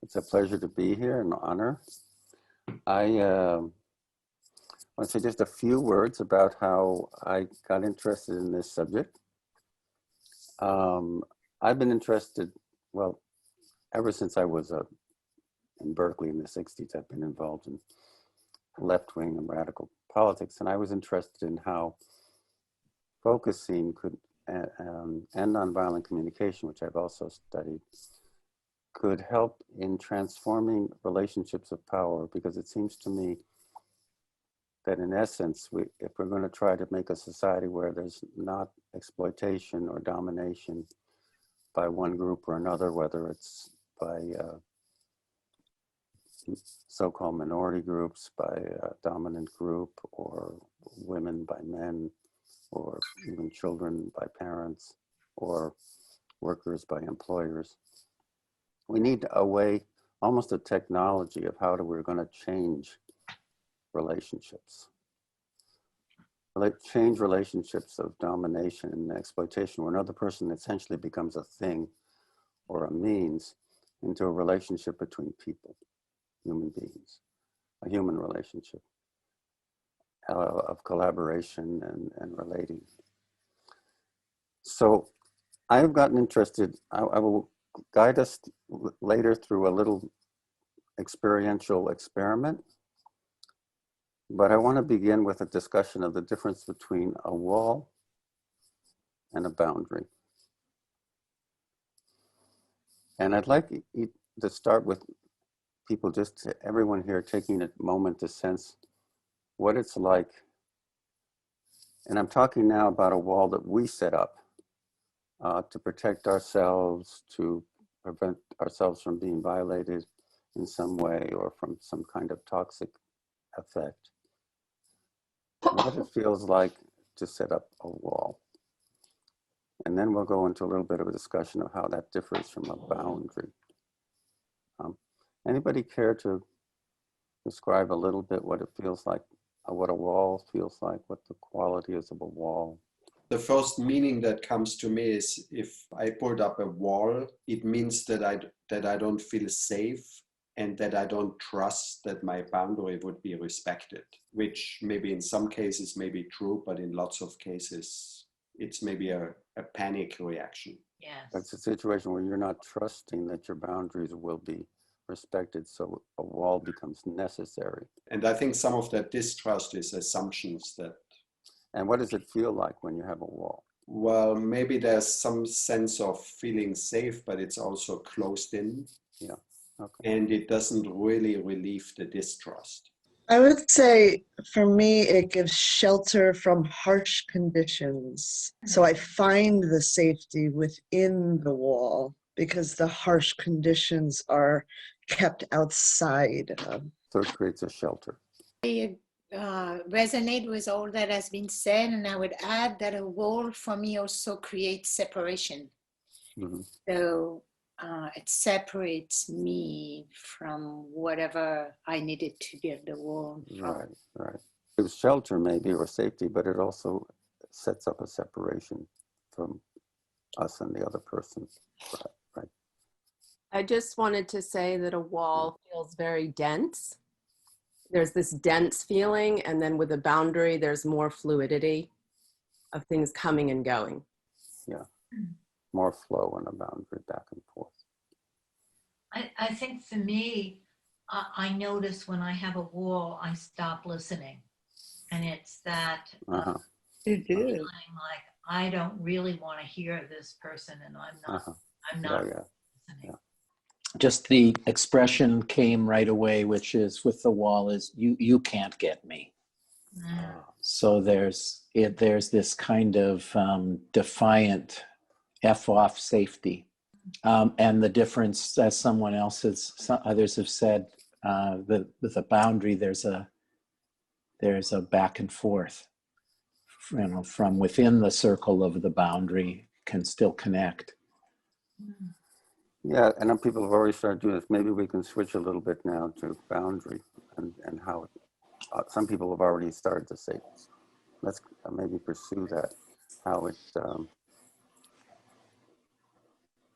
It's a pleasure to be here, an honor. I want to say just a few words about how I got interested in this subject. I've been interested, well, ever since I was in Berkeley in the 60s, I've been involved in left-wing and radical politics, and I was interested in how focusing could, and nonviolent communication, which I've also studied, could help in transforming relationships of power, because it seems to me that in essence, if we're going to try to make a society where there's not exploitation or domination by one group or another, whether it's by so-called minority groups, by a dominant group, or women by men, or even children by parents, or workers by employers, we need a way, almost a technology of how we're going to change relationships. Change relationships of domination and exploitation, where another person essentially becomes a thing or a means, into a relationship between people, human beings, a human relationship of collaboration and relating. So I've gotten interested, I will guide us later through a little experiential experiment. But I want to begin with a discussion of the difference between a wall and a boundary. And I'd like to start with people, everyone here taking a moment to sense what it's like. And I'm talking now about a wall that we set up to protect ourselves, to prevent ourselves from being violated in some way or from some kind of toxic effect. What it feels like to set up a wall. And then we'll go into a little bit of a discussion of how that differs from a boundary. Anybody care to describe a little bit what it feels like, what a wall feels like, what the quality is of a wall? The first meaning that comes to me is, if I put up a wall, it means that I don't feel safe and that I don't trust that my boundary would be respected, which maybe in some cases may be true, but in lots of cases, it's maybe a panic reaction. Yes. That's a situation where you're not trusting that your boundaries will be respected, so a wall becomes necessary. And I think some of that distrust is assumptions that... And what does it feel like when you have a wall? Well, maybe there's some sense of feeling safe, but it's also closed in. Yeah. Okay. And it doesn't really relieve the distrust. I would say for me, it gives shelter from harsh conditions. So I find the safety within the wall because the harsh conditions are kept outside. So it creates a shelter. I resonate with all that has been said, and I would add that a wall for me also creates separation. Mm-hmm. So it separates me from whatever I needed to build the wall from. Right. It was shelter maybe or safety, but it also sets up a separation from us and the other person. Right. I just wanted to say that a wall feels very dense. There's this dense feeling, and then with a boundary, there's more fluidity of things coming and going. Yeah. More flow and a boundary back and forth. I think for me, I notice when I have a wall, I stop listening. And it's that feeling like I don't really want to hear this person, and I'm not listening. Yeah. Just the expression came right away, which is with the wall is you can't get me. So there's this kind of defiant F-off safety. And the difference, as others have said, with a boundary, there's a back and forth, from within the circle of the boundary can still connect. Yeah, and people have already started doing this. Maybe we can switch a little bit now to boundary and how some people have already started to say, let's maybe pursue that, how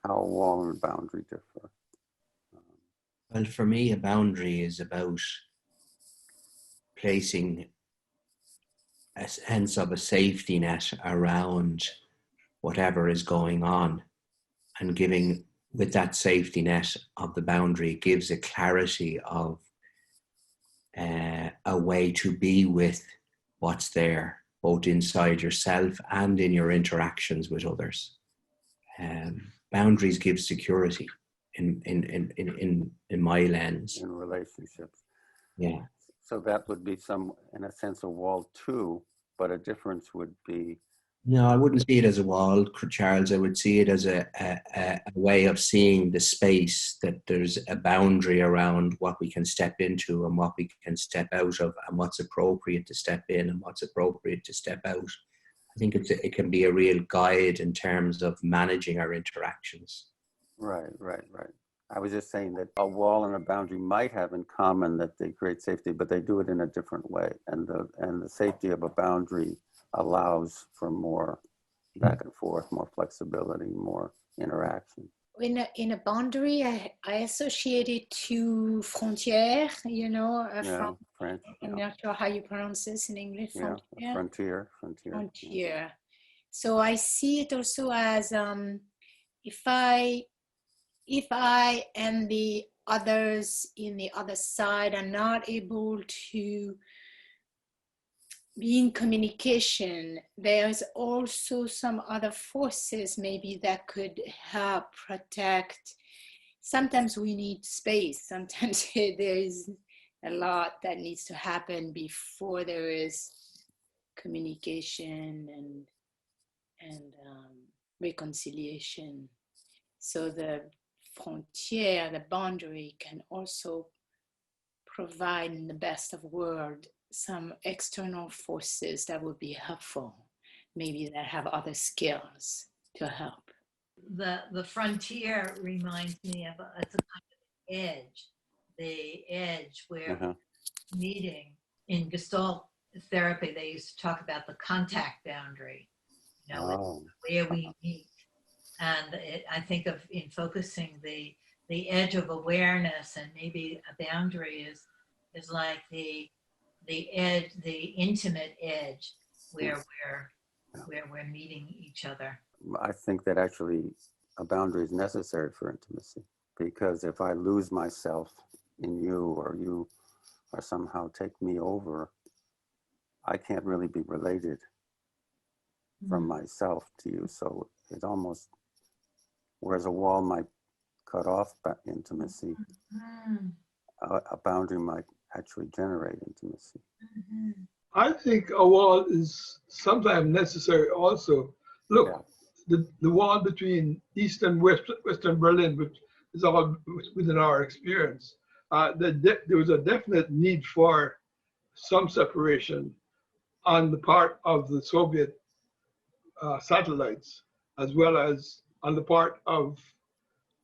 a wall and a boundary differ. Well, for me, a boundary is about placing a sense of a safety net around whatever is going on, and giving, with that safety net of the boundary, gives a clarity of a way to be with what's there, both inside yourself and in your interactions with others. Boundaries give security in my lens. In relationships. Yeah. So that would be in a sense, a wall too, but a difference would be. No, I wouldn't see it as a wall, Charles. I would see it as a way of seeing the space, that there's a boundary around what we can step into and what we can step out of, and what's appropriate to step in and what's appropriate to step out. I think it can be a real guide in terms of managing our interactions. Right. I was just saying that a wall and a boundary might have in common that they create safety, but they do it in a different way. And the safety of a boundary allows for more back and forth, more flexibility, more interaction. In a boundary, I associate it to frontière, French. I'm not sure how you pronounce this in English. Frontier. Frontier. So I see it also as if I and the others in the other side are not able to be in communication, there's also some other forces maybe that could help protect. Sometimes we need space. Sometimes there is a lot that needs to happen before there is communication and reconciliation. So the frontier, the boundary, can also provide, in the best of worlds, some external forces that would be helpful, maybe that have other skills to help. The frontier reminds me of it's a kind of edge, the edge where meeting. In Gestalt therapy, they used to talk about the contact boundary, where we meet. And I think of in focusing the edge of awareness, and maybe a boundary is like the edge, the intimate edge where we're meeting each other. I think that actually a boundary is necessary for intimacy, because if I lose myself in you, or you or somehow take me over, I can't really be related from myself to you. So it almost, whereas a wall might cut off intimacy, a boundary might actually generate intimacy. I think a wall is sometimes necessary also. Look, the wall between East and Western Berlin, which is all within our experience, there was a definite need for some separation on the part of the Soviet satellites, as well as on the part of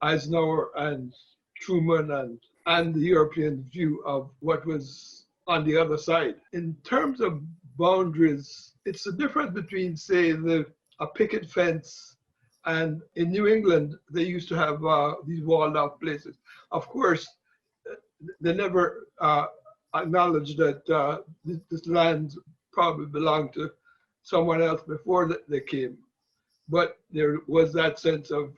Eisenhower and Truman and the European view of what was on the other side. In terms of boundaries, it's the difference between, say, a picket fence, and in New England, they used to have these walled off places. Of course, they never acknowledged that this land probably belonged to someone else before they came. But there was that sense of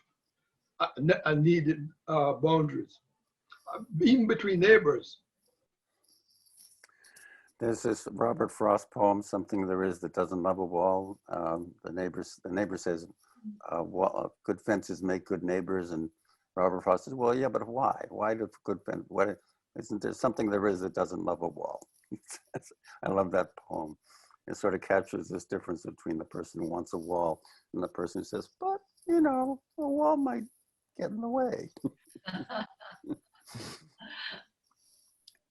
a needed boundaries, even between neighbors. There's this Robert Frost poem, "Something There Is That Doesn't Love a Wall." The neighbor says, "Good fences make good neighbors," and Robert Frost says, "Well, yeah, but why? Why do good fences? What isn't there something there is that doesn't love a wall?" I love that poem. It sort of captures this difference between the person who wants a wall and the person who says, "But a wall might get in the way."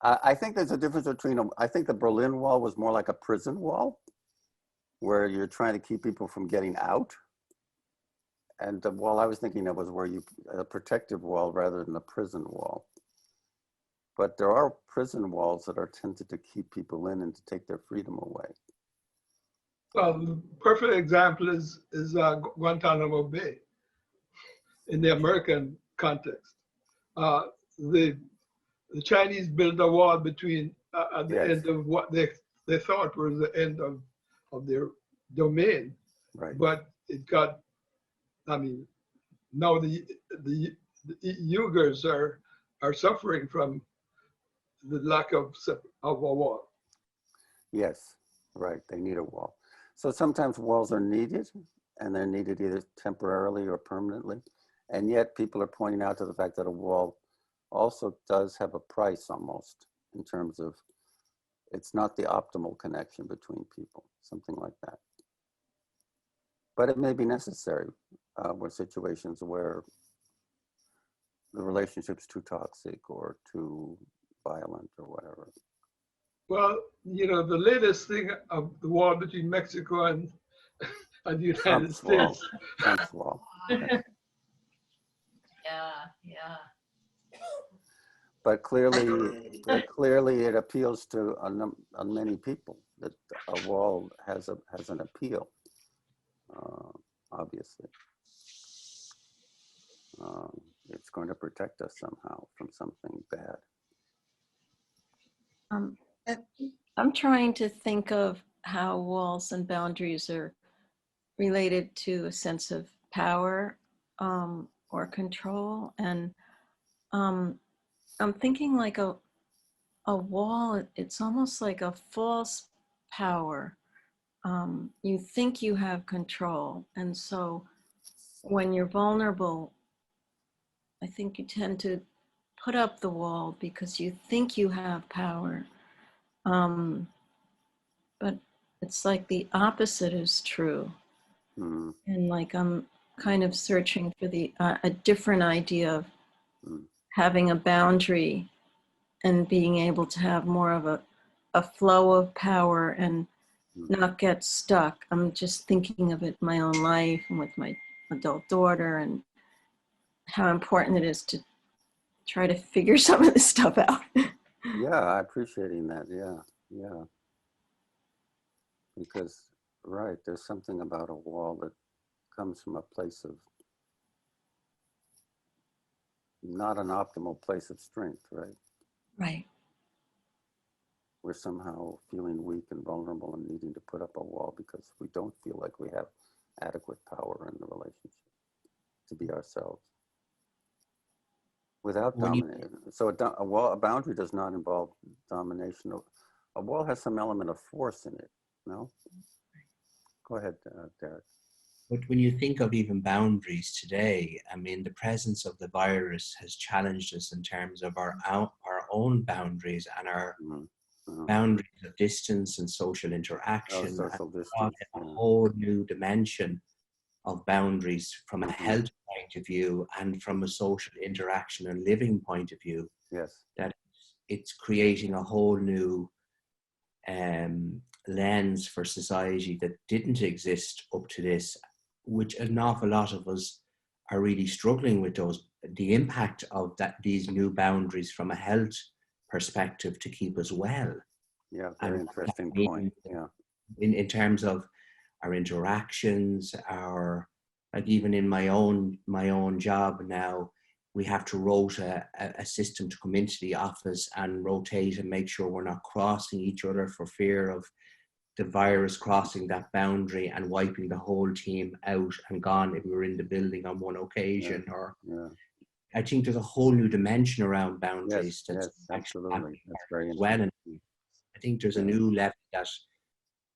I think there's a difference between I think the Berlin Wall was more like a prison wall, where you're trying to keep people from getting out. And the wall I was thinking of was a protective wall rather than a prison wall. But there are prison walls that are tended to keep people in and to take their freedom away. Well, the perfect example is Guantanamo Bay in the American context. The the Chinese built a wall between at the Yes. end of what they thought was the end of their domain. Right. But it got, I mean, now the Uyghurs are suffering from the lack of a wall. Yes, right. They need a wall. So sometimes walls are needed, and they're needed either temporarily or permanently. And yet people are pointing out to the fact that a wall also does have a price almost, in terms of it's not the optimal connection between people, something like that. But it may be necessary with situations where the relationship's too toxic or too violent or whatever. Well, you know, the latest thing of the war between Mexico and the United Trump's wall. States. Trump's wall. Yeah, yeah. But clearly it appeals to on many people, that a wall has an appeal, obviously. It's going to protect us somehow from something bad. I'm trying to think of how walls and boundaries are related to a sense of power or control. And I'm thinking like a wall, it's almost like a false power. You think you have control. And so when you're vulnerable, I think you tend to put up the wall because you think you have power. But it's like the opposite is true. Mm. And like I'm kind of searching for a different idea of having a boundary and being able to have more of a flow of power and not get stuck. I'm just thinking of it in my own life and with my adult daughter and how important it is to try to figure some of this stuff out. Yeah, I'm appreciating that. Yeah. Because, right, there's something about a wall that comes from a place of not an optimal place of strength, right? Right. We're somehow feeling weak and vulnerable and needing to put up a wall because we don't feel like we have adequate power in the relationship to be ourselves without dominating. So a boundary does not involve domination. A wall has some element of force in it, no? Go ahead, Derek. But when you think of even boundaries today, I mean, the presence of the virus has challenged us in terms of our own boundaries and our boundaries of distance and social interaction. Social distance. A whole new dimension of boundaries from a health point of view and from a social interaction and living point of view. Yes. That it's creating a whole new lens for society that didn't exist up to this, which an awful lot of us are really struggling with the impact of these new boundaries from a health perspective to keep us well. Yeah, very interesting point. Yeah. In terms of our interactions, like even in my own job now, we have to rotate a system to come into the office and rotate and make sure we're not crossing each other for fear of the virus crossing that boundary and wiping the whole team out and gone if we were in the building on one occasion. I think there's a whole new dimension around boundaries. Yes, absolutely. That's very interesting. Well, and I think there's a new level that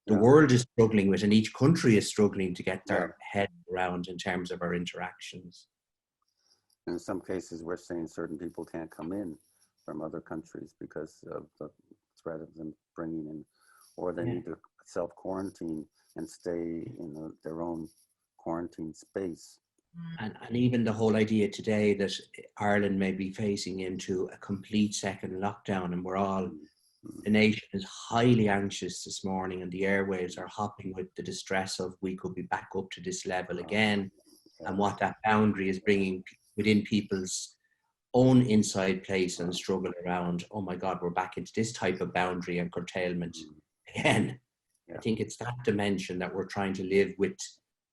the world is struggling with, and each country is struggling to get their head around in terms of our interactions. In some cases, we're saying certain people can't come in from other countries because of the threat of them bringing in, or they need to self-quarantine and stay in their own quarantine space. And even the whole idea today that Ireland may be facing into a complete second lockdown, and the nation is highly anxious this morning, and the airwaves are hopping with the distress of we could be back up to this level again, and what that boundary is bringing within people's own inside place and struggle around, oh my God, we're back into this type of boundary and curtailment again. I think it's that dimension that we're trying to live with,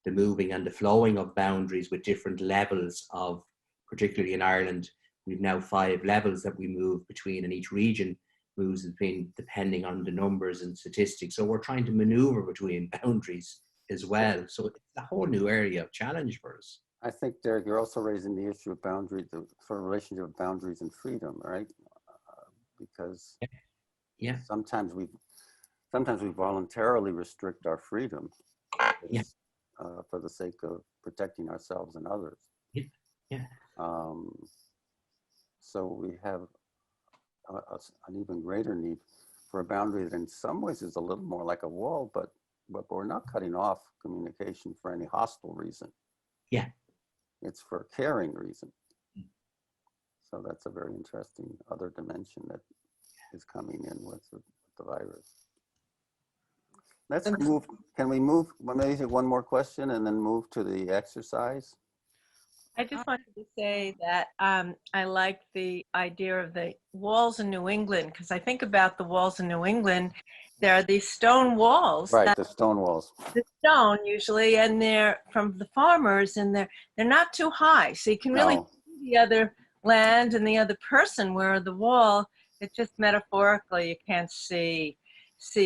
the moving and the flowing of boundaries with different levels of, particularly in Ireland, we've now 5 levels that we move between, and each region moves between depending on the numbers and statistics. So we're trying to maneuver between boundaries as well. So it's a whole new area of challenge for us. I think, Derek, you're also raising the issue of boundaries, the sort of relationship of boundaries and freedom, right? Because yeah, sometimes we voluntarily restrict our freedom yeah, for the sake of protecting ourselves and others. yeah. So we have an even greater need for a boundary that in some ways is a little more like a wall, but we're not cutting off communication for any hostile reason. Yeah. It's for a caring reason. So that's a very interesting other dimension that is coming in with the virus. Let's move. Can we move? Well, maybe one more question and then move to the exercise. I just wanted to say that I like the idea of the walls in New England, because I think about the walls in New England. There are these stone walls. Right, the stone walls. The stone usually, and they're from the farmers, and they're not too high, so you can really see the other land and the other person. Where the wall, it's just metaphorically, you can't see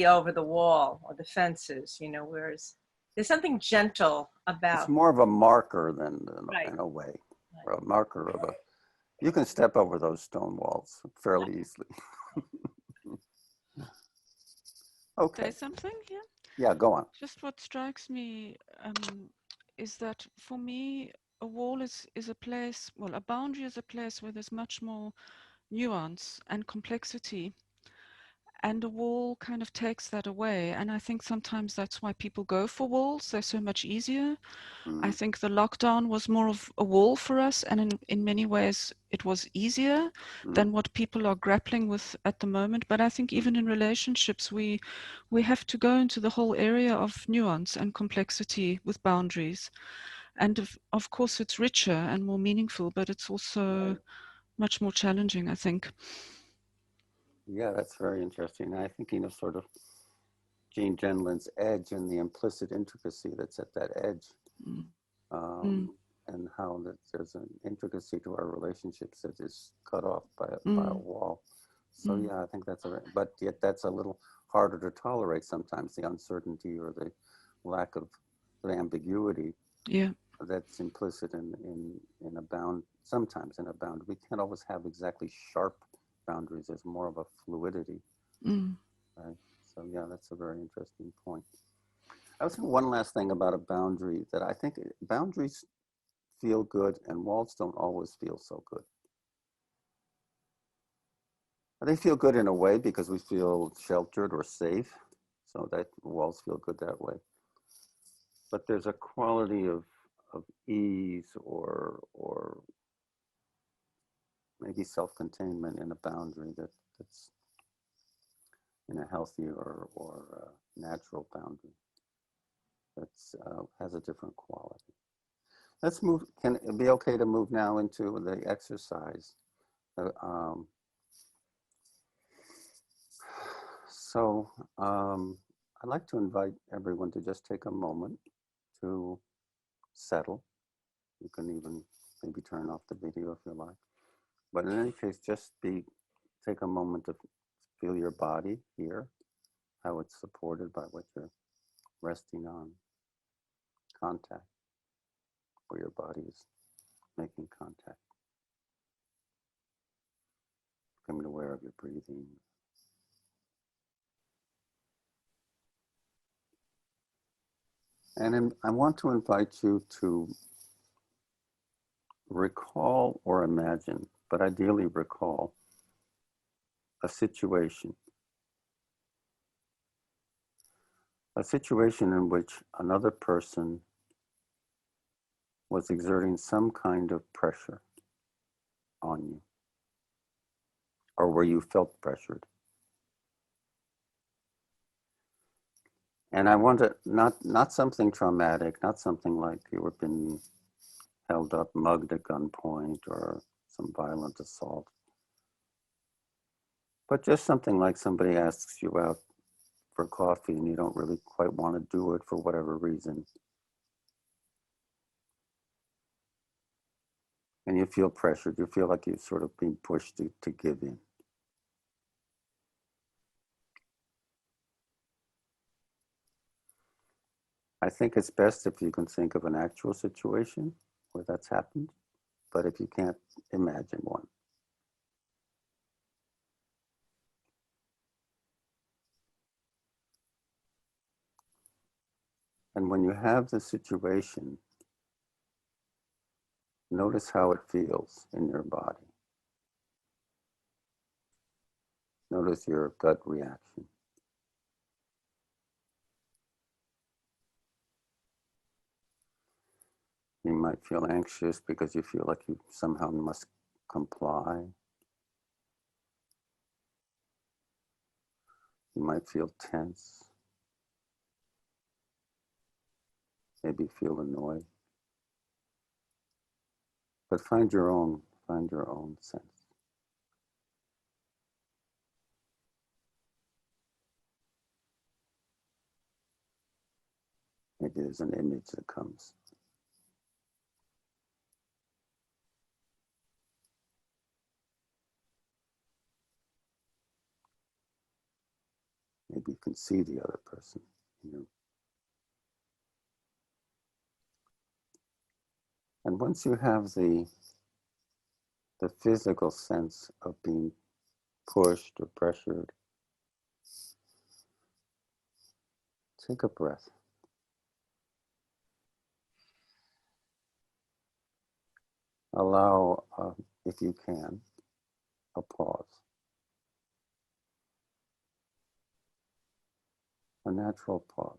over the wall or the fences, you know. Whereas there's something gentle about. It's more of a marker than right. in a way, or a marker of a. You can step over those stone walls fairly easily. Okay. Say something here? Yeah, go on. Just what strikes me is that for me, a wall is a place, well, a boundary is a place where there's much more nuance and complexity. And a wall kind of takes that away. And I think sometimes that's why people go for walls. They're so much easier. I think the lockdown was more of a wall for us. And in many ways, it was easier than what people are grappling with at the moment. But I think even in relationships, we have to go into the whole area of nuance and complexity with boundaries. And of course, it's richer and more meaningful, but it's also much more challenging, I think. Yeah, that's very interesting. I think, sort of Jean Genlin's edge and the implicit intricacy that's at that edge, and how that there's an intricacy to our relationships that is cut off by a wall. So yeah, I think but yet that's a little harder to tolerate sometimes, the uncertainty or the lack of the ambiguity. Yeah. That's implicit in a bound, sometimes in a bound. We can't always have exactly sharp boundaries. There's more of a fluidity. Right? So yeah, that's a very interesting point. I was thinking one last thing about a boundary, that I think boundaries feel good and walls don't always feel so good. They feel good in a way because we feel sheltered or safe, so that walls feel good that way. But there's a quality of ease or maybe self-containment in a boundary that's in a healthy or natural boundary that has a different quality. Let's move. Can it be okay to move now into the exercise? I'd like to invite everyone to just take a moment to settle. You can even maybe turn off the video if you like. But in any case, just take a moment to feel your body here, how it's supported by what you're resting on. Contact, where your body is making contact. Becoming aware of your breathing. And I want to invite you to recall or imagine, but ideally recall, a situation in which another person was exerting some kind of pressure on you, or where you felt pressured. And I want to, not something traumatic, not something like you were being held up, mugged at gunpoint, or some violent assault, but just something like somebody asks you out for coffee and you don't really quite want to do it for whatever reason. and you feel pressured. You feel like you're sort of being pushed to give in. I think it's best if you can think of an actual situation where that's happened, but if you can't, imagine one. And when you have the situation, notice how it feels in your body. Notice your gut reaction. You might feel anxious because you feel like you somehow must comply. You might feel tense. Maybe feel annoyed. But find your own sense. Maybe there's an image that comes. Maybe you can see the other person. And once you have the physical sense of being pushed or pressured, take a breath. Allow, if you can, a pause. A natural pause,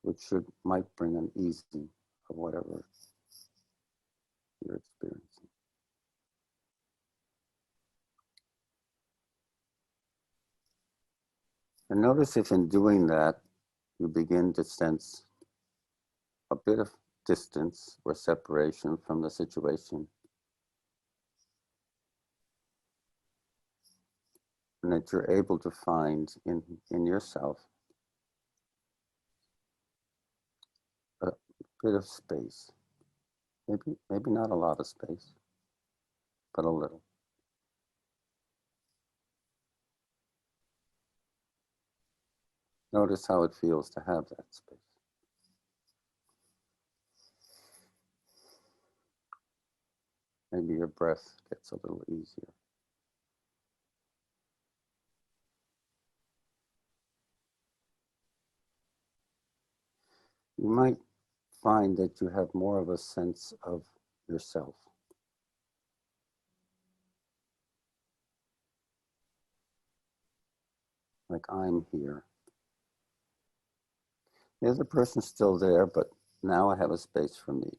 which might bring an easing of whatever you're experiencing. And notice if in doing that, you begin to sense a bit of distance or separation from the situation. And that you're able to find in yourself a bit of space. Maybe not a lot of space, but a little. Notice how it feels to have that space. Maybe your breath gets a little easier. You might find that you have more of a sense of yourself. Like, I'm here. The other person's still there, but now I have a space for me.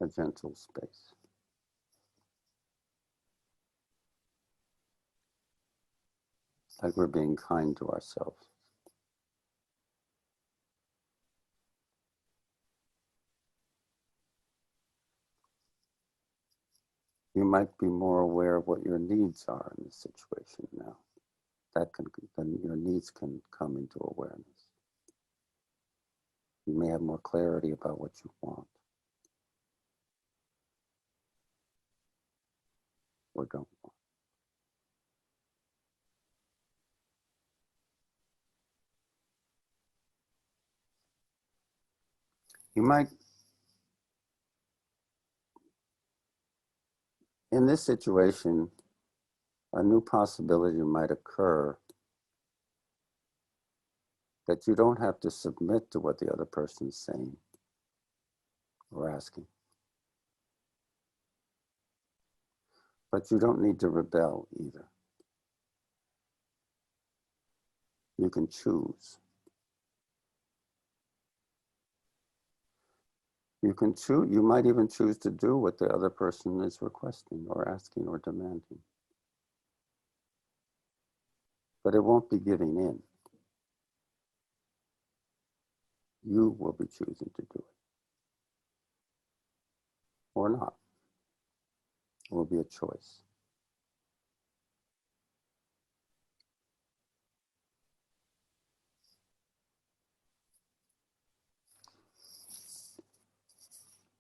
A gentle space. Like we're being kind to ourselves. You might be more aware of what your needs are in this situation now. Then your needs can come into awareness. You may have more clarity about what you want or don't want. You might, in this situation, a new possibility might occur that you don't have to submit to what the other person is saying or asking. But you don't need to rebel either. You can choose. You might even choose to do what the other person is requesting or asking or demanding. But it won't be giving in. You will be choosing to do it. Or not. It will be a choice.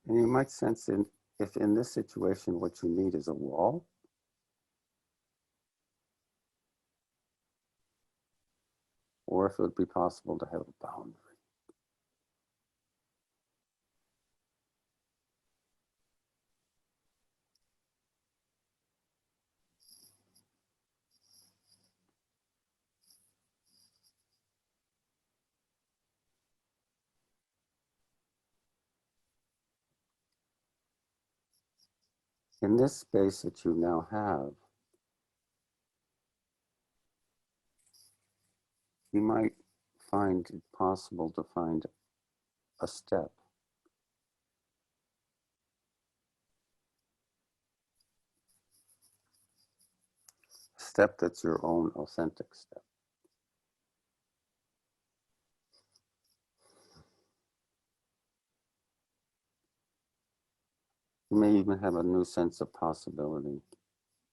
And you might sense if in this situation what you need is a wall, or if it would be possible to have a boundary. In this space that you now have, you might find it possible to find a step. A step that's your own authentic step. You may even have a new sense of possibility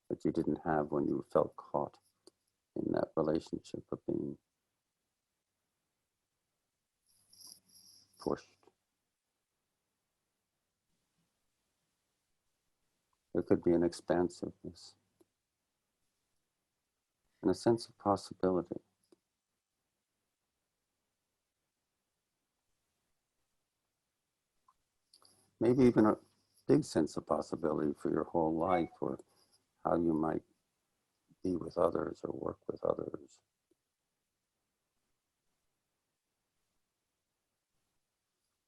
that you didn't have when you felt caught in that relationship of being pushed. There could be an expansiveness and a sense of possibility. Maybe even a big sense of possibility for your whole life, or how you might be with others or work with others.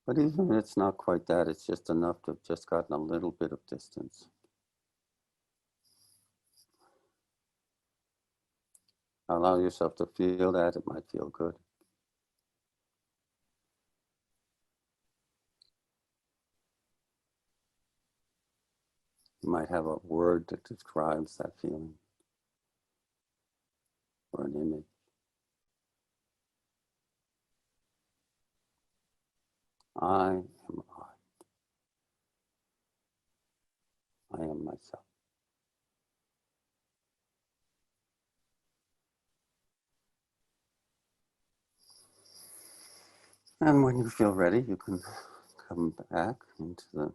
But even if it's not quite that, it's just enough to have just gotten a little bit of distance. Allow yourself to feel that. It might feel good. You might have a word that describes that feeling, or an image. I am I. I am myself. And when you feel ready, you can come back into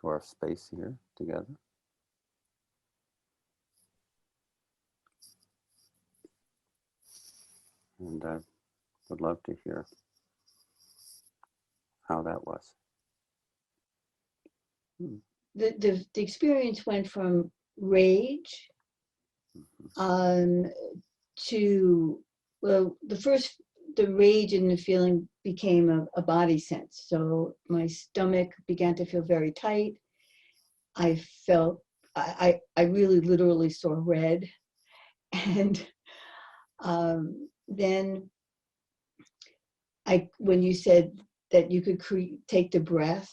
our space here together. And I would love to hear how that was. The experience went from rage to, well, the rage and the feeling became a body sense. So my stomach began to feel very tight. I felt, I really literally saw red. And then when you said that you could take the breath,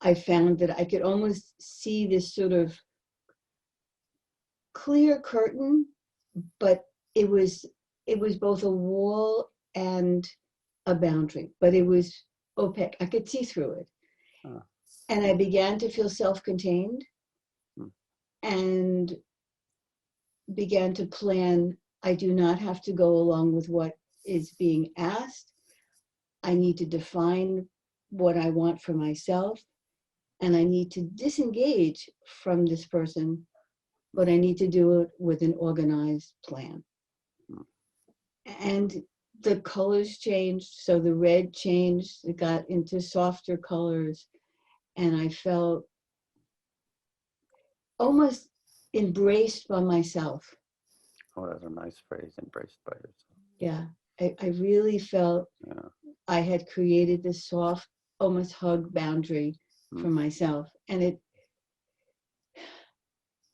I found that I could almost see this sort of clear curtain, but it was both a wall and a boundary, but it was opaque. I could see through it. And I began to feel self-contained and began to plan. I do not have to go along with what is being asked. I need to define what I want for myself, and I need to disengage from this person, but I need to do it with an organized plan. And the colors changed. So the red changed, it got into softer colors, and I felt almost embraced by myself. Oh, that's a nice phrase, embraced by yourself. Yeah, I really felt I had created this soft, almost hug boundary for myself. And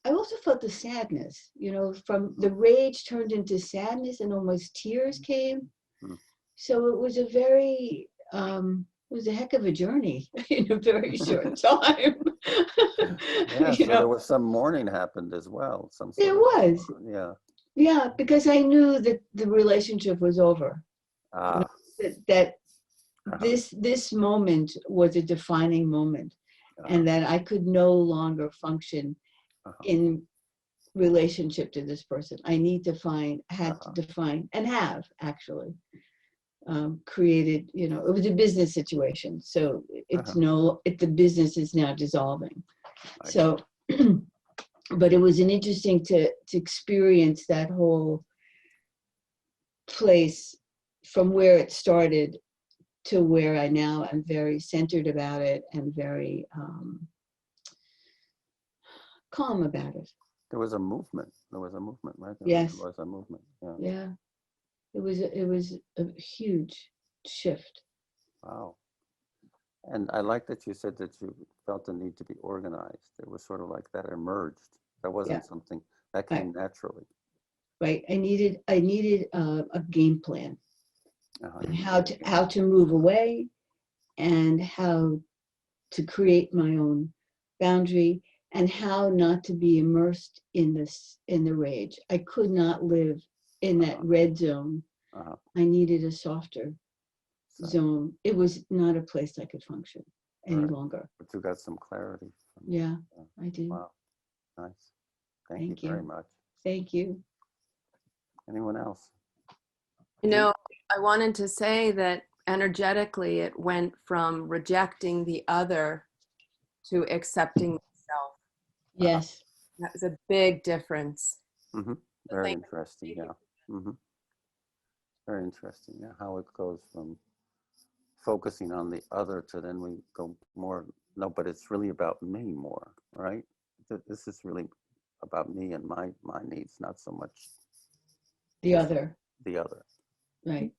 I also felt the sadness, from the rage turned into sadness, and almost tears came. So it was it was a heck of a journey in a very short time. Yeah, so there was some mourning happened as well. There was. Yeah, because I knew that the relationship was over. That this moment was a defining moment, and that I could no longer function in relationship to this person. I had to define, and have actually created, it was a business situation. So the business is now dissolving. So, but it was an interesting to experience that whole place from where it started to where I now am very centered about it and very calm about it. There was a movement. There was a movement, right? Yes. There was a movement. Yeah. Yeah. It was a huge shift. Wow. And I like that you said that you felt the need to be organized. It was sort of like that emerged. That wasn't something that came naturally. Right. I needed a game plan on how to move away and how to create my own boundary and how not to be immersed in the rage. I could not live in that red zone. I needed a softer zone. It was not a place I could function any longer. But you got some clarity. Yeah, I do. Wow. Nice. Thank you very much. Thank you. Anyone else? You know, I wanted to say that energetically it went from rejecting the other to accepting myself. Yes. That was a big difference. Mm-hmm. Very interesting, yeah. Mm-hmm. Very interesting, yeah, how it goes from focusing on the other to then we go more, no, but it's really about me more, right? This is really about me and my needs, not so much the other. The other. Right.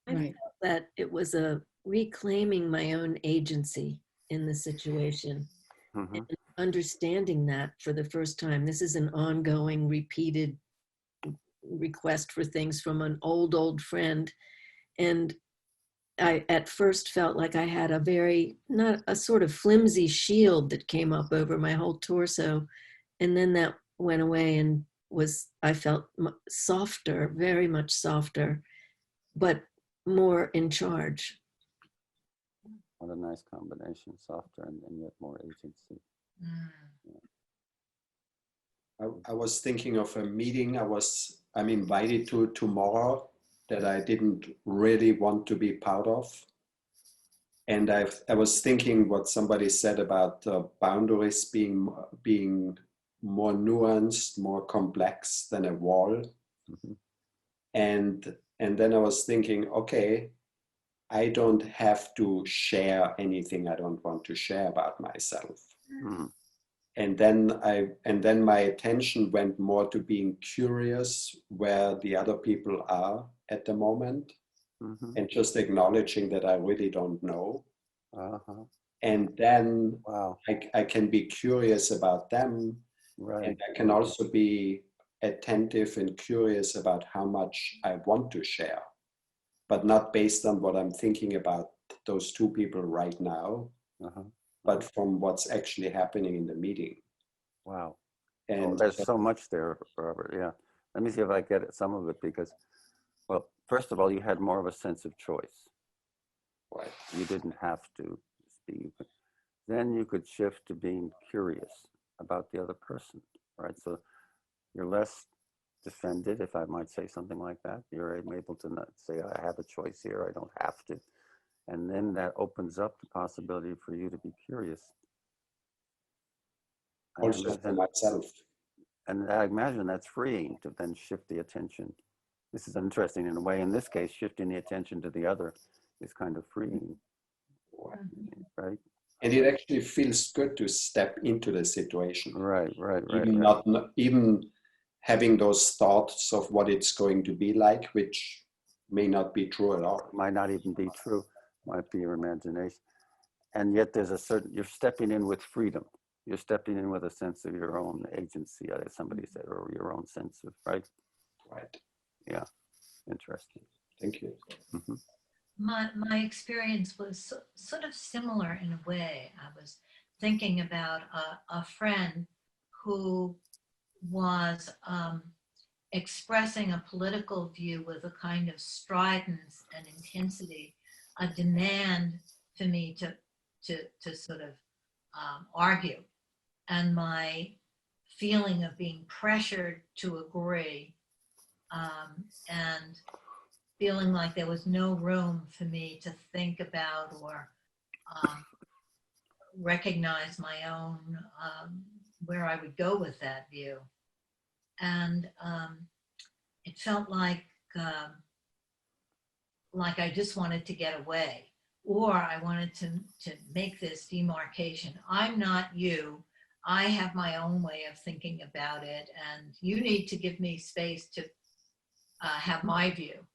I felt that it was a reclaiming my own agency in the situation. Mm-hmm. And understanding that for the first time. This is an ongoing, repeated request for things from an old friend. And I at first felt like I had not a sort of flimsy shield that came up over my whole torso. And then that went away and I felt softer, very much softer, but more in charge. What a nice combination, softer and yet more agency. Yeah. I was thinking of a meeting I'm invited to tomorrow that I didn't really want to be part of. And I was thinking what somebody said about boundaries being more nuanced, more complex than a wall. Mm-hmm. And then I was thinking, okay, I don't have to share anything I don't want to share about myself. Mm-hmm. And then my attention went more to being curious where the other people are at the moment, mm-hmm. and just acknowledging that I really don't know. Uh-huh. And then wow. I can be curious about them, right. And I can also be attentive and curious about how much I want to share, but not based on what I'm thinking about those two people right now. Uh-huh. But from what's actually happening in the meeting. Wow. And there's so much there, Robert. Yeah. Let me see if I get it, some of it, because, well, first of all, you had more of a sense of choice. Right. You didn't have to speak. Then you could shift to being curious about the other person, right? So you're less defended, if I might say something like that. You're able to not say, I have a choice here, I don't have to. And then that opens up the possibility for you to be curious. Also for myself. And I imagine that's freeing to then shift the attention. This is interesting in a way. In this case, shifting the attention to the other is kind of freeing. Right? And it actually feels good to step into the situation. Right. Even having those thoughts of what it's going to be like, which may not be true at all. Might not even be true. Might be your imagination. And yet there's you're stepping in with freedom. You're stepping in with a sense of your own agency, as somebody said, or your own sense of, right? Right. Yeah. Interesting. Thank you. Mm-hmm. My experience was sort of similar in a way. I was thinking about a friend who was expressing a political view with a kind of stridence and intensity, a demand for me to sort of argue. And my feeling of being pressured to agree and feeling like there was no room for me to think about or recognize my own, where I would go with that view. And it felt like I just wanted to get away, or I wanted to make this demarcation. I'm not you. I have my own way of thinking about it, and you need to give me space to have my view.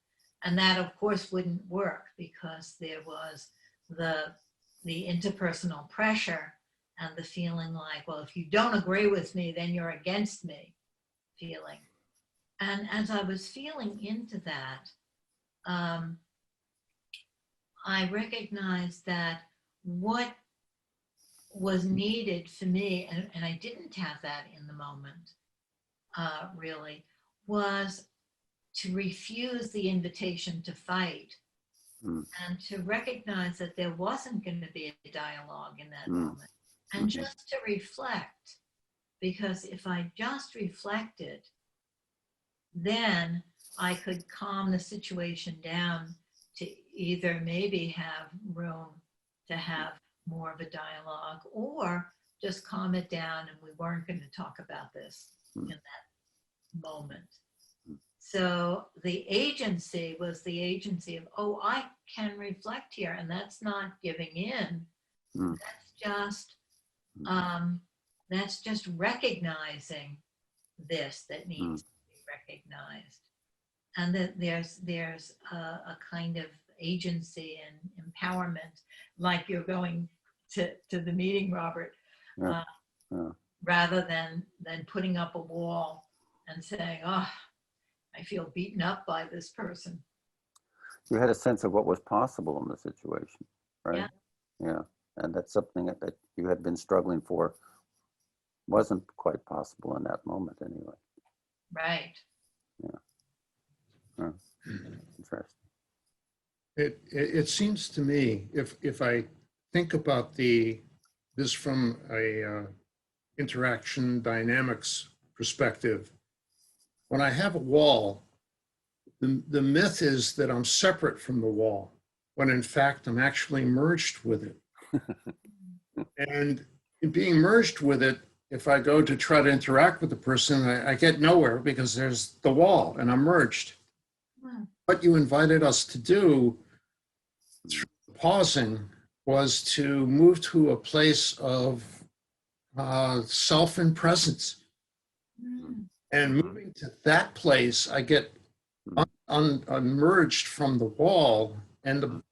And that, of course, wouldn't work because there was the interpersonal pressure and the feeling like, well, if you don't agree with me, then you're against me feeling. And as I was feeling into that, I recognized that what was needed for me, and I didn't have that in the moment, really, was to refuse the invitation to fight and to recognize that there wasn't going to be a dialogue in that moment, and just to reflect, because if I just reflected, then I could calm the situation down to either maybe have room to have more of a dialogue, or just calm it down and we weren't going to talk about this in that moment. So the agency was the agency of, oh, I can reflect here, and that's not giving in. That's just recognizing this that needs to be recognized, and that there's a kind of agency and empowerment, like you're going to the meeting, Robert, rather than putting up a wall and saying, oh, I feel beaten up by this person. You had a sense of what was possible in the situation, right? Yeah. And that's something that you had been struggling for, wasn't quite possible in that moment anyway. Right. Yeah. Interesting. It seems to me, if I think about this from a interaction dynamics perspective, when I have a wall, the myth is that I'm separate from the wall, when in fact I'm actually merged with it. And in being merged with it, if I go to try to interact with the person, I get nowhere because there's the wall and I'm merged. What you invited us to do through pausing was to move to a place of self and presence. And moving to that place, I get unmerged from the wall, and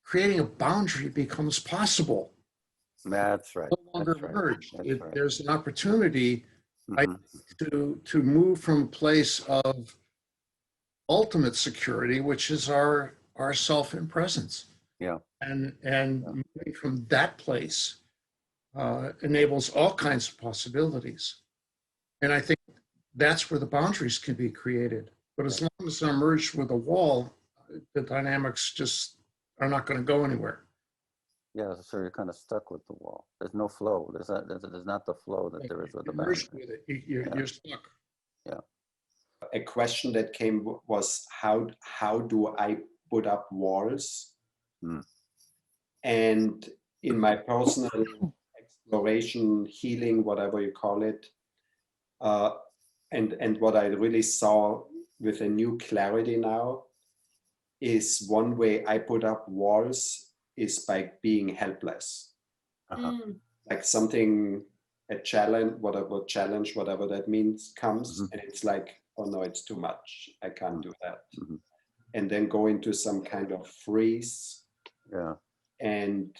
creating a boundary becomes possible. That's right. No longer merged. There's an opportunity to move from a place of ultimate security, which is our self and presence. Yeah. And moving from that place enables all kinds of possibilities. And I think that's where the boundaries can be created. But as long as I'm merged with a wall, the dynamics just are not going to go anywhere. Yeah, so you're kind of stuck with the wall. There's no flow. There's not the flow that there is with the boundary. Merged with it, you're stuck. Yeah. A question that came was, how do I put up walls? And in my personal exploration, healing, whatever you call it, and what I really saw with a new clarity now is one way I put up walls is by being helpless. Like something, a challenge, whatever that means, comes, and it's like, oh no, it's too much. I can't do that. And then go into some kind of freeze and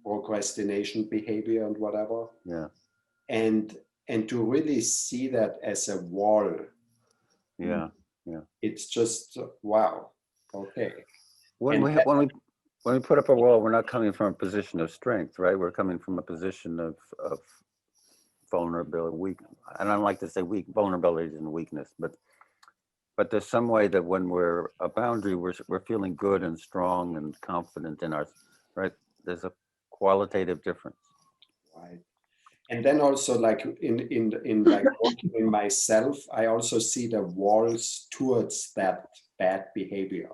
procrastination behavior and whatever. Yeah. And to really see that as a wall. Yeah. It's just, wow. Okay. When we put up a wall, we're not coming from a position of strength, right? We're coming from a position of vulnerability, weak. And I don't like to say weak. Vulnerability isn't weakness, but there's some way that when we're a boundary, we're feeling good and strong and confident in our, right? There's a qualitative difference. Right. And then also, like in like working in myself, I also see the walls towards that bad behavior.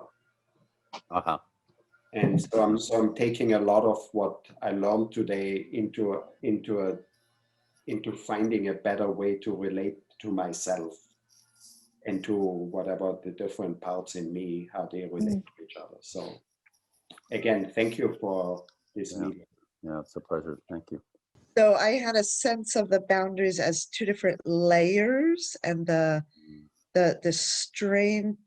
And so I'm taking a lot of what I learned today into finding a better way to relate to myself and to whatever the different parts in me, how they relate to each other. So again, thank you for this meeting. Yeah, it's a pleasure. Thank you. So I had a sense of the boundaries as two different layers, and the strength,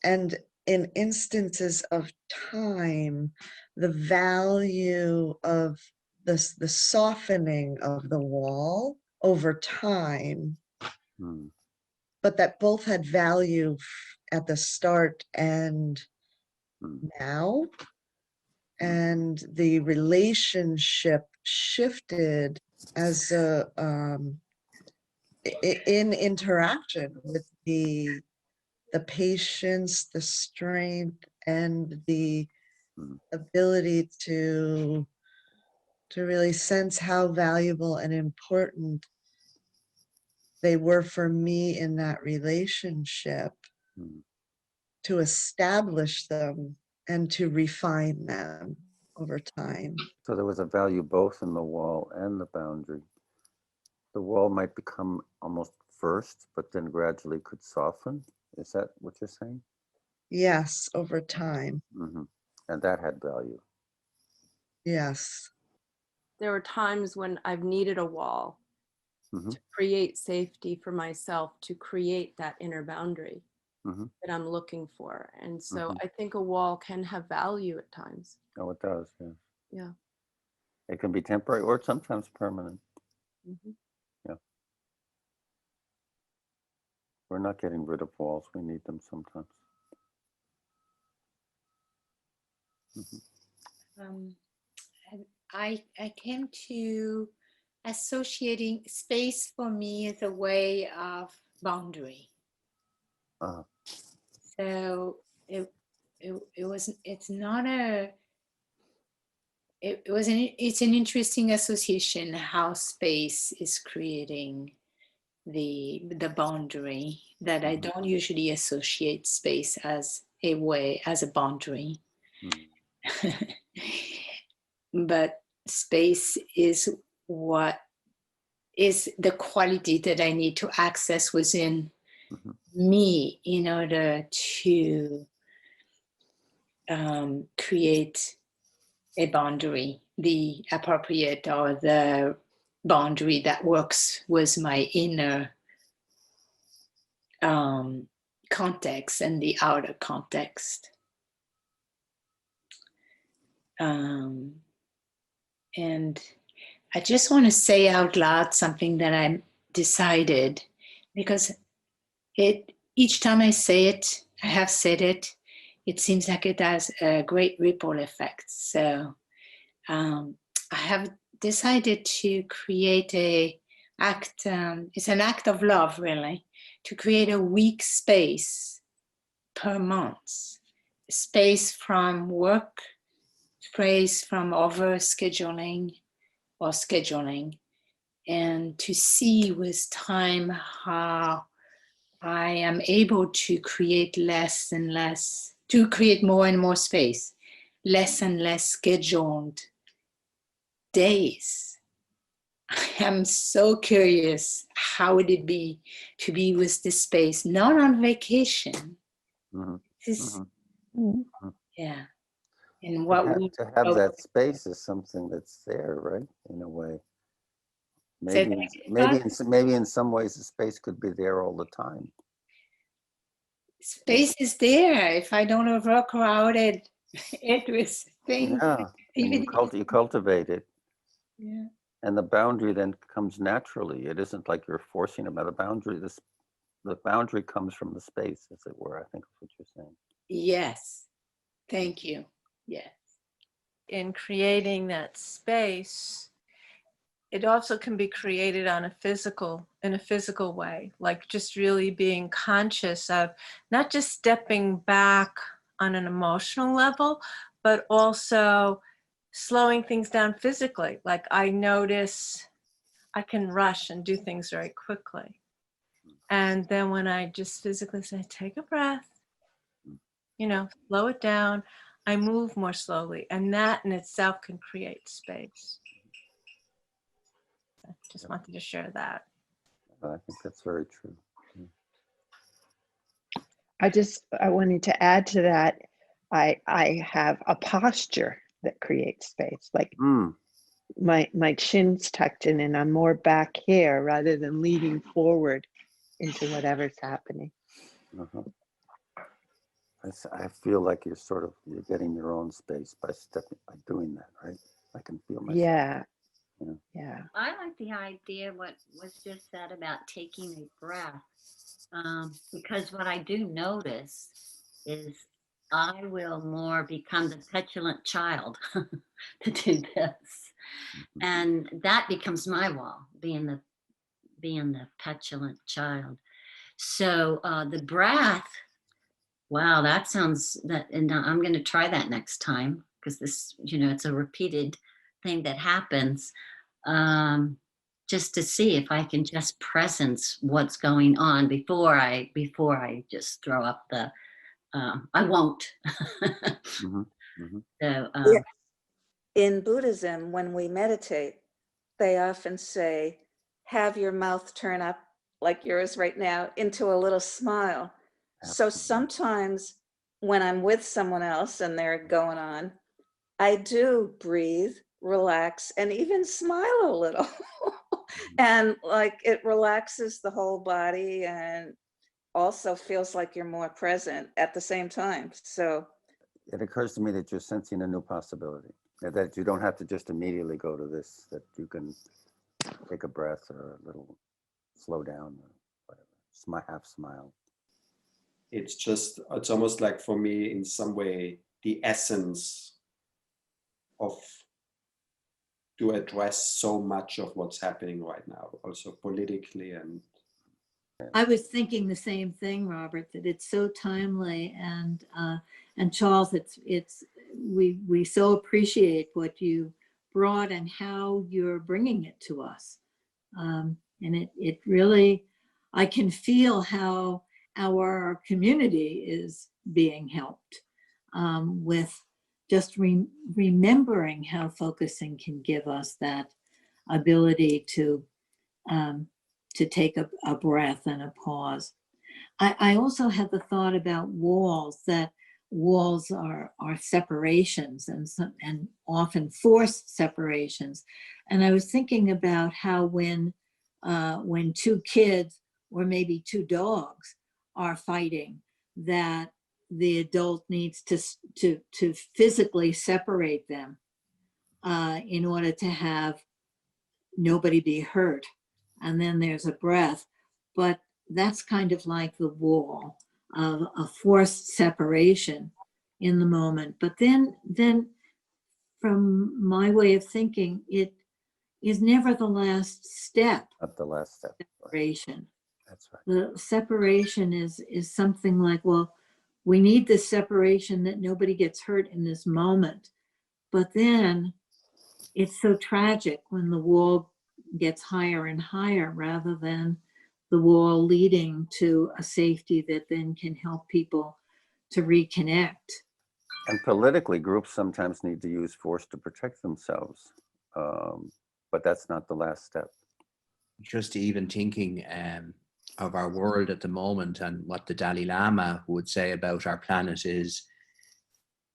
and in instances of time, the value of the softening of the wall over time, but that both had value at the start and now. And the relationship shifted as in interaction with the patience, the strength, and the ability to really sense how valuable and important they were for me in that relationship, to establish them and to refine them over time. So there was a value both in the wall and the boundary. The wall might become almost first, but then gradually could soften. Is that what you're saying? Yes, over time. And that had value. Yes. There were times when I've needed a wall to create safety for myself, to create that inner boundary that I'm looking for. And so I think a wall can have value at times. Oh, it does, yeah. Yeah. It can be temporary or sometimes permanent. Yeah. We're not getting rid of walls. We need them sometimes. I came to associating space for me as a way of boundary. So it's an interesting association, how space is creating the boundary, that I don't usually associate space as a boundary. But space is what is the quality that I need to access within me in order to create a boundary, the appropriate or the boundary that works with my inner context and the outer context. And I just want to say out loud something that I decided, because each time I say it, I have said it, it seems like it has a great ripple effect. So I have decided to create it's an act of love, really, to create a week space per month, space from work, space from overscheduling or scheduling, and to see with time how I am able to create less and less, to create more and more space, less and less scheduled days. I am so curious, how would it be to be with this space, not on vacation? Yeah. And what to have that space is something that's there, right? In a way. Maybe in some ways the space could be there all the time. Space is there. If I don't overcrowd it with things. Yeah, and you cultivate it. Yeah. And the boundary then comes naturally. It isn't like you're forcing about the boundary. The boundary comes from the space, as it were. I think is what you're saying. Yes. Thank you. Yes. In creating that space, it also can be created in a physical way, like just really being conscious of not just stepping back on an emotional level, but also slowing things down physically. Like I notice I can rush and do things very quickly. And then when I just physically say, take a breath, slow it down, I move more slowly, and that in itself can create space. I just wanted to share that. I think that's very true. I wanted to add to that. I have a posture that creates space. Like my chin's tucked in and I'm more back here rather than leaning forward into whatever's happening. I feel like you're getting your own space by doing that, right? I can feel myself. Yeah. Yeah. I like the idea what was just said about taking a breath, because what I do notice is I will more become the petulant child to do this, and that becomes my wall, being the petulant child. So the breath, wow, that sounds that, and I'm going to try that next time, because this, it's a repeated thing that happens. Just to see if I can just presence what's going on before I just throw up the I won't. So in Buddhism, when we meditate, they often say, have your mouth turn up like yours right now into a little smile. So sometimes when I'm with someone else and they're going on, I do breathe, relax, and even smile a little. And like it relaxes the whole body and also feels like you're more present at the same time. So it occurs to me that you're sensing a new possibility, that you don't have to just immediately go to this, that you can take a breath or a little slow down or whatever, half smile. It's almost like, for me, in some way, the essence of to address so much of what's happening right now, also politically. And I was thinking the same thing, Robert, that it's so timely, and Charles, we so appreciate what you brought and how you're bringing it to us, and it really, I can feel how our community is being helped with just remembering how focusing can give us that ability to take a breath and a pause. I also had the thought about walls, that walls are separations and often forced separations. And I was thinking about how when two kids or maybe two dogs are fighting, that the adult needs to physically separate them in order to have nobody be hurt. And then there's a breath, but that's kind of like the wall of a forced separation in the moment. But then from my way of thinking, it is never the last step. Not the last step. Separation. That's right. The separation is something like, well, we need this separation that nobody gets hurt in this moment. But then it's so tragic when the wall gets higher and higher rather than the wall leading to a safety that then can help people to reconnect. And politically, groups sometimes need to use force to protect themselves, but that's not the last step. Just even thinking of our world at the moment and what the Dalai Lama would say about our planet is,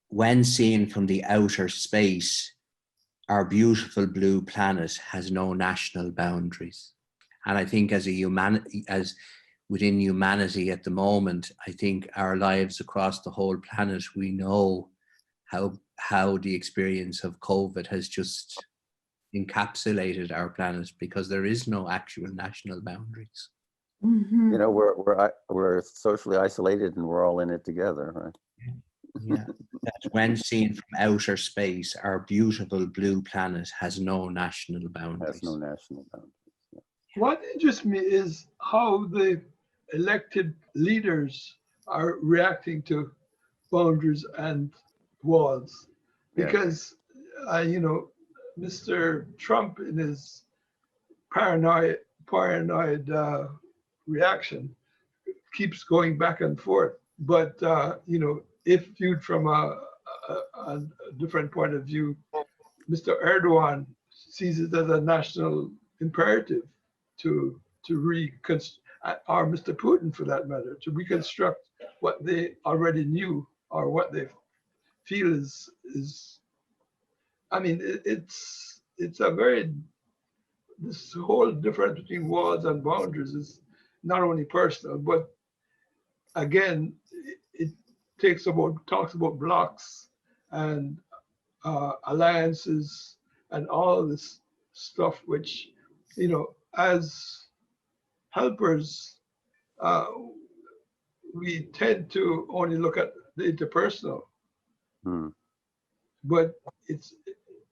when seen from the outer space, our beautiful blue planet has no national boundaries. And I think as within humanity at the moment, I think our lives across the whole planet, we know how the experience of COVID has just encapsulated our planet, because there is no actual national boundaries. Mm-hmm. You know, we're socially isolated and we're all in it together, right? Yeah, that when seen from outer space, our beautiful blue planet has no national boundaries. Has no national boundaries. Yeah. What interests me is how the elected leaders are reacting to boundaries and walls, because Mr. Trump, in his paranoid reaction, keeps going back and forth. But if viewed from a a different point of view. Mr. Erdogan sees it as a national imperative to reconstruct, or Mr. Putin for that matter, to reconstruct what they already knew or what they feel is I mean, it's a very, this whole difference between walls and boundaries is not only personal, but again, it talks about blocks and alliances and all this stuff, which, you know, as helpers, we tend to only look at the interpersonal, but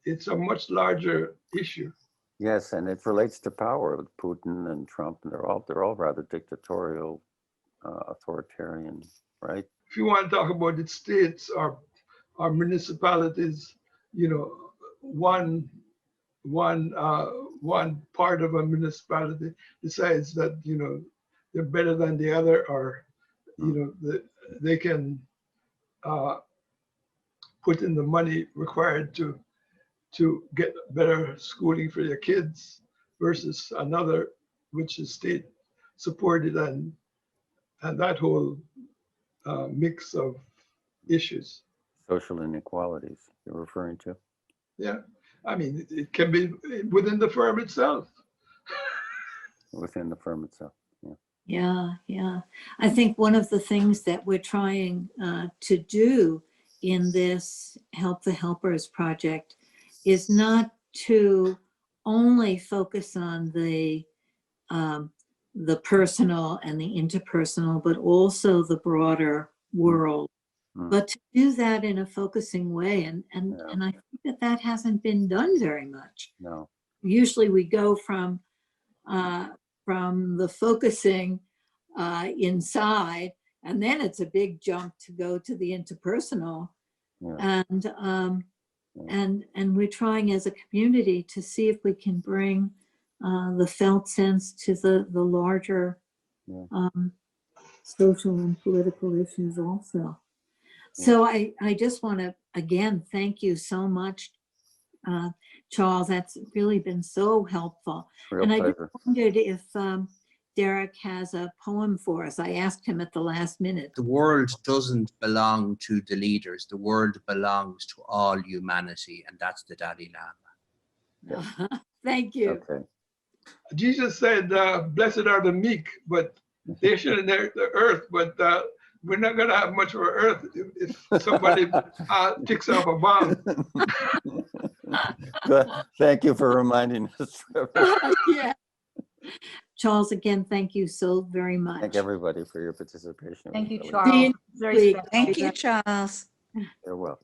it's a much larger issue. Yes, and it relates to power with Putin and Trump, and they're all rather dictatorial, authoritarian, right? If you want to talk about the states or municipalities, you know, one part of a municipality decides that, you know, they're better than the other, or, you know, they can put in the money required to get better schooling for your kids, versus another which is state supported, and that whole mix of issues. Social inequalities you're referring to? Yeah, I mean, it can be within the firm itself. Within the firm itself, yeah. Yeah, yeah. I think one of the things that we're trying to do in this Help the Helpers project is not to only focus on the personal and the interpersonal, but also the broader world. But to do that in a focusing way, and I think that hasn't been done very much. No. Usually we go from the focusing inside, and then it's a big jump to go to the interpersonal. Yeah. And we're trying as a community to see if we can bring the felt sense to the larger social and political issues also. So I just want to again thank you so much, Charles. That's really been so helpful. Real and pleasure. I just wondered if Derek has a poem for us. I asked him at the last minute. The world doesn't belong to the leaders. The world belongs to all humanity, and that's the Dalai Lama. Thank you. Okay. Jesus said, blessed are the meek, but they should inherit the earth. But we're not going to have much of an earth if somebody ticks off a bomb. Good. Thank you for reminding us. Yeah. Charles, again, thank you so very much. Thank everybody for your participation. Thank you, Really. Charles. Very Thank you, Charles. You're welcome.